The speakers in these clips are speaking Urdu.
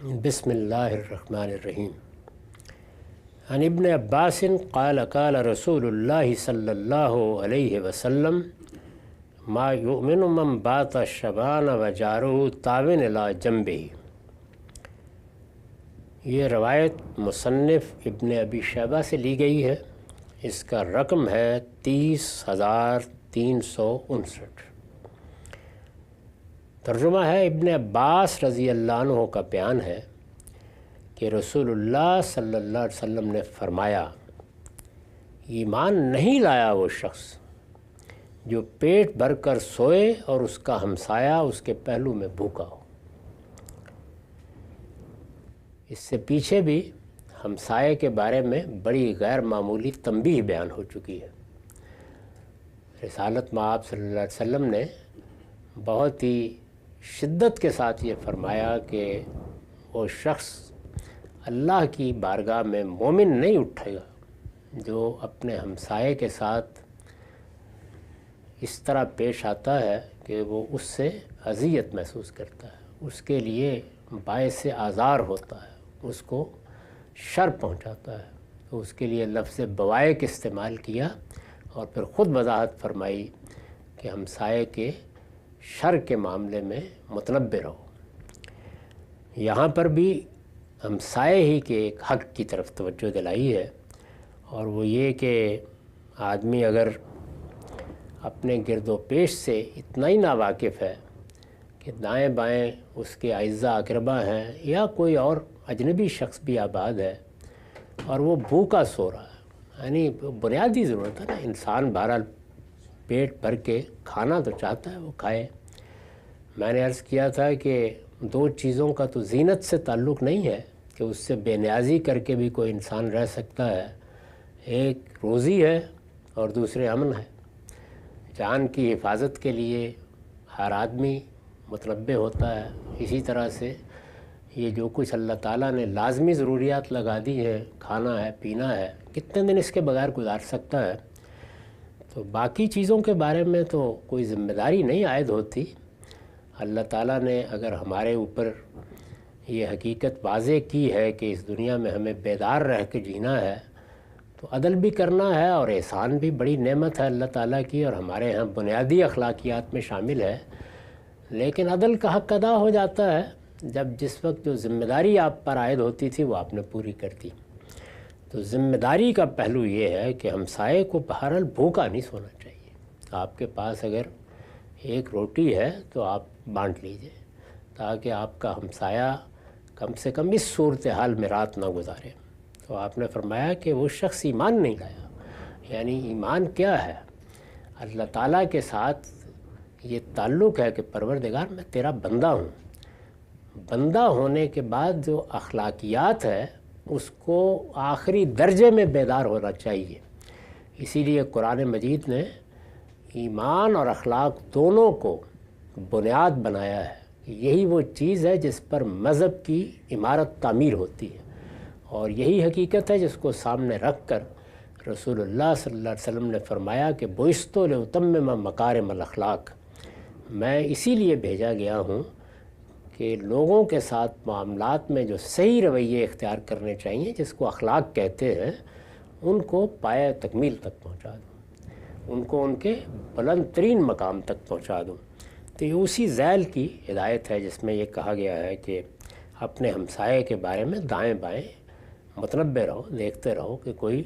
بسم اللہ الرحمن الرحیم عن ابن عباس قال قال رسول اللہ صلی اللہ علیہ وسلم ما یؤمن من بات شبان وجارہ تاون الی جنبہ۔ یہ روایت مصنف ابن ابی شیبہ سے لی گئی ہے۔ اس کا رقم ہے 30,359۔ ترجمہ ہے ابن عباس رضی اللہ عنہ کا بیان ہے کہ رسول اللہ صلی اللہ علیہ وسلم نے فرمایا، ایمان نہیں لایا وہ شخص جو پیٹ بھر کر سوئے اور اس کا ہمسایہ اس کے پہلو میں بھوکا ہو۔ اس سے پیچھے بھی ہمسائے کے بارے میں بڑی غیر معمولی تنبیہ بیان ہو چکی ہے۔ رسالت مآب صلی اللہ علیہ وسلم نے بہت ہی شدت کے ساتھ یہ فرمایا کہ وہ شخص اللہ کی بارگاہ میں مومن نہیں اٹھے گا جو اپنے ہمسائے کے ساتھ اس طرح پیش آتا ہے کہ وہ اس سے اذیت محسوس کرتا ہے، اس کے لیے باعث آزار ہوتا ہے، اس کو شر پہنچاتا ہے۔ تو اس کے لیے لفظ بوائق استعمال کیا اور پھر خود وضاحت فرمائی کہ ہمسائے کے شر کے معاملے میں متنبہ رہو۔ یہاں پر بھی ہمسائے ہی کے ایک حق کی طرف توجہ دلائی ہے، اور وہ یہ کہ آدمی اگر اپنے گرد و پیش سے اتنا ہی ناواقف ہے کہ دائیں بائیں اس کے اعزاء اقربا ہیں یا کوئی اور اجنبی شخص بھی آباد ہے اور وہ بھوکا سو رہا ہے، یعنی بنیادی ضرورت ہے نا، انسان بہرحال پیٹ بھر کے کھانا تو چاہتا ہے، وہ کھائے۔ میں نے عرض کیا تھا کہ دو چیزوں کا تو زینت سے تعلق نہیں ہے کہ اس سے بے نیازی کر کے بھی کوئی انسان رہ سکتا ہے، ایک روزی ہے اور دوسرے امن ہے۔ جان کی حفاظت کے لیے ہر آدمی متنبہ ہوتا ہے۔ اسی طرح سے یہ جو کچھ اللہ تعالیٰ نے لازمی ضروریات لگا دی ہے، کھانا ہے، پینا ہے، کتنے دن اس کے بغیر گزار سکتا ہے؟ تو باقی چیزوں کے بارے میں تو کوئی ذمہ داری نہیں عائد ہوتی۔ اللہ تعالیٰ نے اگر ہمارے اوپر یہ حقیقت واضح کی ہے کہ اس دنیا میں ہمیں بیدار رہ کے جینا ہے تو عدل بھی کرنا ہے، اور احسان بھی بڑی نعمت ہے اللہ تعالیٰ کی اور ہمارے ہاں بنیادی اخلاقیات میں شامل ہے۔ لیکن عدل کا حق ادا ہو جاتا ہے جب جس وقت جو ذمہ داری آپ پر عائد ہوتی تھی وہ آپ نے پوری کر دی۔ تو ذمہ داری کا پہلو یہ ہے کہ ہمسائے کو بہرحال بھوکا نہیں سونا چاہیے۔ آپ کے پاس اگر ایک روٹی ہے تو آپ بانٹ لیجئے تاکہ آپ کا ہمسایہ کم سے کم اس صورتحال میں رات نہ گزارے۔ تو آپ نے فرمایا کہ وہ شخص ایمان نہیں لایا، یعنی ایمان کیا ہے؟ اللہ تعالیٰ کے ساتھ یہ تعلق ہے کہ پروردگار میں تیرا بندہ ہوں۔ بندہ ہونے کے بعد جو اخلاقیات ہے اس کو آخری درجے میں بیدار ہونا چاہیے۔ اسی لیے قرآن مجید نے ایمان اور اخلاق دونوں کو بنیاد بنایا ہے۔ یہی وہ چیز ہے جس پر مذہب کی عمارت تعمیر ہوتی ہے، اور یہی حقیقت ہے جس کو سامنے رکھ کر رسول اللہ صلی اللہ علیہ وسلم نے فرمایا کہ بعثت لأتمم مکارم الاخلاق، میں اسی لیے بھیجا گیا ہوں کہ لوگوں کے ساتھ معاملات میں جو صحیح رویے اختیار کرنے چاہیے، جس کو اخلاق کہتے ہیں، ان کو پایہ تکمیل تک پہنچا دوں، ان کو ان کے بلند ترین مقام تک پہنچا دوں۔ تو یہ اسی ذیل کی ہدایت ہے جس میں یہ کہا گیا ہے کہ اپنے ہمسائے کے بارے میں دائیں بائیں متنبہ رہو، دیکھتے رہو کہ کوئی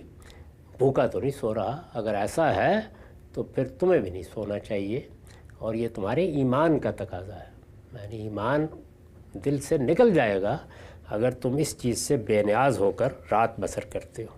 بھوکا تو نہیں سو رہا۔ اگر ایسا ہے تو پھر تمہیں بھی نہیں سونا چاہیے، اور یہ تمہارے ایمان کا تقاضا ہے، یعنی ایمان دل سے نکل جائے گا اگر تم اس چیز سے بے نیاز ہو کر رات بسر کرتے ہو۔